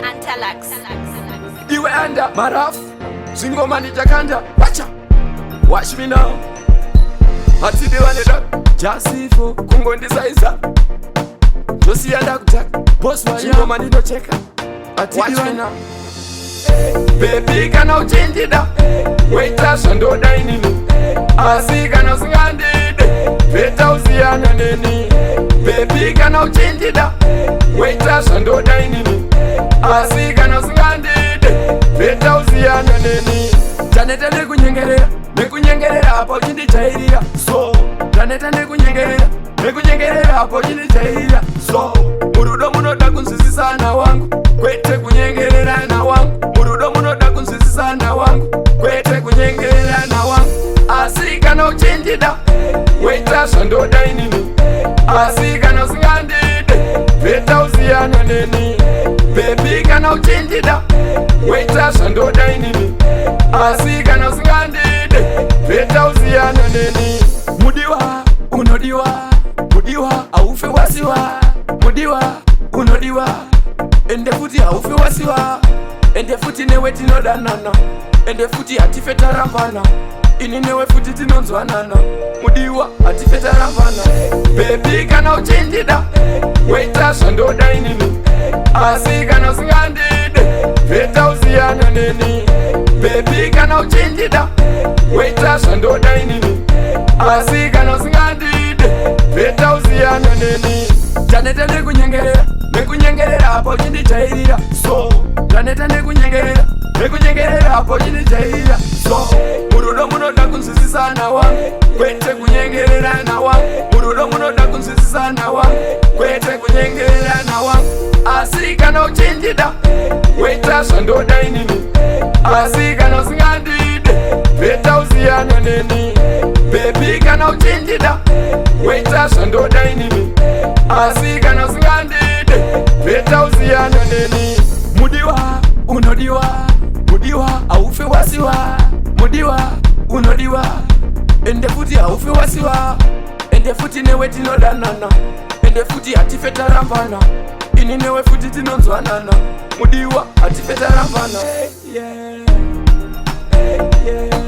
Antalax. Iwe anda marafu Zingoma nitakanda Wacha Watch me now Atide waneda Jasifo Kungo ndisaiza Josi anda kutaka Boss wa Zingoma ninocheka Atide wana Baby kana uchindida Waita shando dainini Asi kana singandide Veta usiana neni Baby kana uchindida Waita shando dainini Asi kana singandide Veta usiana neni Janeta nekunyengerera Hapo jindi chairira So Janeta nekunyengerera Hapo jindi chairira So Murudo munoda kunsisisa na wangu Kwete kunyengerera na wangu Murudo munoda kunsisisa na wangu Kwete kunyengerera na wangu Asi kana uchindida Waita shando dainini Asi kana singandide Veta usiana neni Baby kana uchindida Waita shando dainini Asi kana singandide Veta usiana neni Mudiwa, unodiwa Mudiwa, aufe wasiwa Mudiwa, unodiwa Ende futi aufe wasiwa Ende futi newe tinodanana Ende futi atifeta rampana Ini newe futi tinonzwanana Mudiwa, atifeta rampana Baby kana uchindida Waita shando dainini Asi kana singandide Veta usiana neni Baby kana uchindida Waita shando dainini Asi kana singandide Veta usiana neni Janeta nekunyengerera Hapo jindi chairira So Janeta nekunyengerera Hapo jindi chairira So Murudo munoda kunsisisa na wangu Kwete kunyengerera na wangu Murudo munoda kunsisisa na wangu Kwete kunyengerera na wangu Asi kana uchindida Waita shando dainini Asi kana singandide Veta usiana neni Baby kana uchindida Waita shando dainini Asi kana singandide Veta usiana neni Mudiwa, unodiwa Mudiwa, aufe wasiwa Mudiwa, unodiwa Ende futi aufe wasiwa Ende futi newe tinodanana Ende futi atifeta rampana Ini newe futi tinonzwanana Mudiwa, atifeta rampana Yeah, yeah